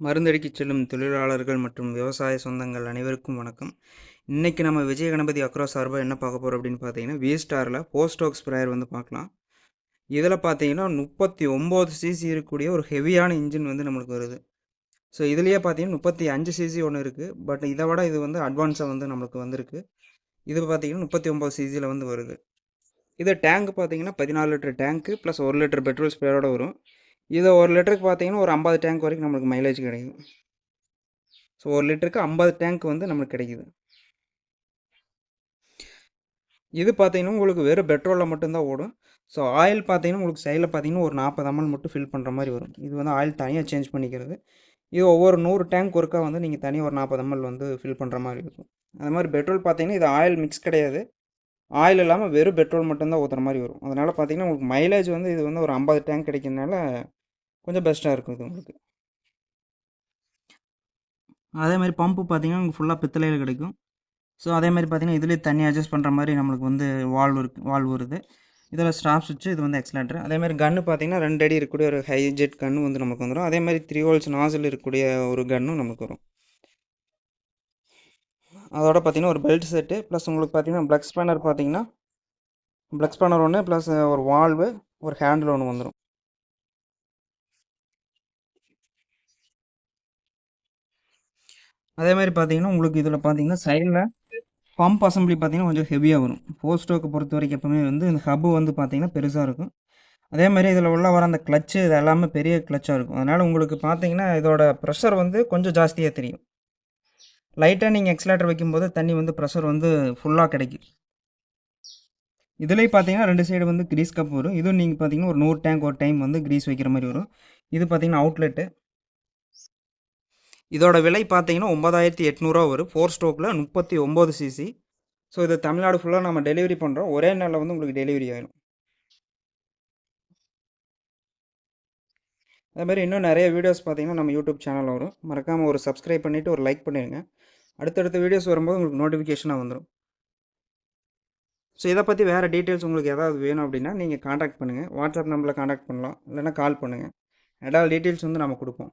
மருந்தடிக்கச் செல்லும் தொழிலாளர்கள் மற்றும் விவசாய சொந்தங்கள் அனைவருக்கும் வணக்கம். இன்றைக்கி நம்ம விஜய கணபதி அக்ரோ சார்பாக என்ன பார்க்க போகிறோம் அப்படின்னு பார்த்தீங்கன்னா, V-Starல போஸ்டோக் ஸ்ப்ரேயர் வந்து பார்க்கலாம். இதில் பார்த்தீங்கன்னா 39 சிசி இருக்கக்கூடிய ஒரு ஹெவியான இன்ஜின் வந்து நம்மளுக்கு வருது. ஸோ இதுலேயே பார்த்தீங்கன்னா 35 சிசி ஒன்று இருக்குது. பட் இதை விட இது வந்து அட்வான்ஸாக வந்து நம்மளுக்கு வந்திருக்கு. இது பார்த்தீங்கன்னா 39 சிசியில் வந்து வருது. இது டேங்க் பார்த்தீங்கன்னா 14 லிட்டர் டேங்க்கு ப்ளஸ் 1 லிட்டர் பெட்ரோல் ஸ்ப்ரேயோட வரும். இதை 1 லிட்டருக்கு பார்த்தீங்கன்னா ஒரு 50 டேங்க் வரைக்கும் நம்மளுக்கு மைலேஜ் கிடைக்கும். ஸோ 1 லிட்டருக்கு 50 டேங்க் வந்து நம்மளுக்கு கிடைக்குது. இது பார்த்தீங்கன்னா உங்களுக்கு வெறும் பெட்ரோலில் மட்டும்தான் ஓடும். ஸோ ஆயில் பார்த்தீங்கன்னா உங்களுக்கு சைடில் பார்த்தீங்கன்னா ஒரு 40 ml மட்டும் ஃபில் பண்ணுற மாதிரி வரும். இது வந்து ஆயில் தனியாக சேஞ்ச் பண்ணிக்கிறது. இது ஒவ்வொரு 100 டேங்க் ஒருக்கா வந்து நீங்கள் தனியாக ஒரு 40 ml வந்து ஃபில் பண்ணுற மாதிரி இருக்கும். அது மாதிரி பெட்ரோல் பார்த்தீங்கன்னா இது ஆயில் மிக்ஸ் கிடையாது. ஆயில் இல்லாமல் வெறும் பெட்ரோல் மட்டும்தான் ஊற்றுற மாதிரி வரும். அதனால் பார்த்தீங்கன்னா உங்களுக்கு மைலேஜ் வந்து இது வந்து ஒரு 50 டேங்க் கிடைக்கிறதுனால கொஞ்சம் பெஸ்ட்டாக இருக்கும் இது உங்களுக்கு. அதே மாதிரி பம்பு பார்த்தீங்கன்னா உங்களுக்கு ஃபுல்லாக பித்தளையில் கிடைக்கும். ஸோ அதே மாதிரி பார்த்தீங்கன்னா இதுலேயே தண்ணி அட்ஜஸ்ட் பண்ணுற மாதிரி நம்மளுக்கு வந்து வால்வு வருது. இதில் ஸ்டாப் சுவிட்ச், இது வந்து எக்ஸலேட்டர். அதே மாதிரி கன்று பார்த்தீங்கன்னா 2 அடி இருக்கக்கூடிய ஒரு ஹை ஜெட் கன்று வந்து நமக்கு வந்துடும். அதே மாதிரி 3 holes நாசில் இருக்கக்கூடிய ஒரு கன்னும் நமக்கு வரும். அதோட பார்த்தீங்கன்னா ஒரு பெல்ட் செட்டு ப்ளஸ் உங்களுக்கு பார்த்தீங்கன்னா ப்ளக் ஸ்பேனர் பார்த்தீங்கன்னா ப்ளக் ஸ்பேனர் ஒன்று ப்ளஸ் ஒரு வால்வு, ஒரு ஹேண்டில் ஒன்று வந்துடும். அதே மாதிரி பார்த்தீங்கன்னா உங்களுக்கு இதில் பார்த்தீங்கன்னா சைடில் பம்ப் அசம்பிளி பார்த்தீங்கன்னா கொஞ்சம் ஹெவியாக வரும். போஸ்டோக்கு பொறுத்த வரைக்கும் எப்பவுமே வந்து இந்த ஹப்பு வந்து பார்த்தீங்கன்னா பெருசாக இருக்கும். அதே மாதிரி இதில் உள்ள வர அந்த கிளச்சு இது எல்லாமே பெரிய கிளச்சாக இருக்கும். அதனால் உங்களுக்கு பார்த்தீங்கன்னா இதோட ப்ரெஷர் வந்து கொஞ்சம் ஜாஸ்தியாக தெரியும். லைட்டாக நீங்கள் எக்ஸலேட்டர் வைக்கும்போது தண்ணி வந்து ப்ரெஷர் வந்து ஃபுல்லாக கிடைக்கும். இதுலேயும் பார்த்தீங்கன்னா 2 சைடு வந்து கிரீஸ் கப் வரும். இதுவும் நீங்கள் பார்த்தீங்கன்னா ஒரு 100 டேங்க் ஒரு டைம் வந்து கிரீஸ் வைக்கிற மாதிரி வரும். இது பார்த்தீங்கன்னா அவுட்லெட்டு. இதோட விலை பார்த்தீங்கன்னா 9800 வரும். 4 ஸ்ட்ரோக்கில் 39 சிசி. ஸோ இது தமிழ்நாடு ஃபுல்லாக நம்ம டெலிவரி பண்ணுறோம். ஒரே நாளில் வந்து உங்களுக்கு டெலிவரி ஆகிடும். அதேமாதிரி இன்னும் நிறைய வீடியோஸ் பார்த்தீங்கன்னா நம்ம யூடியூப் சேனலில் வரும். மறக்காமல் ஒரு சப்ஸ்கிரைப் பண்ணிவிட்டு ஒரு லைக் பண்ணிடுங்க. அடுத்தடுத்த வீடியோஸ் வரும்போது உங்களுக்கு நோட்டிஃபிகேஷனாக வந்துடும். ஸோ இதை பற்றி வேறு டீட்டெயில்ஸ் உங்களுக்கு ஏதாவது வேணும் அப்படின்னா நீங்கள் காண்டாக்ட் பண்ணுங்கள். வாட்ஸ்அப் நம்பரில் காண்டாக்ட் பண்ணலாம், இல்லைனா கால் பண்ணுங்கள். எல்லா டீட்டெயில்ஸ் வந்து நம்ம கொடுப்போம்.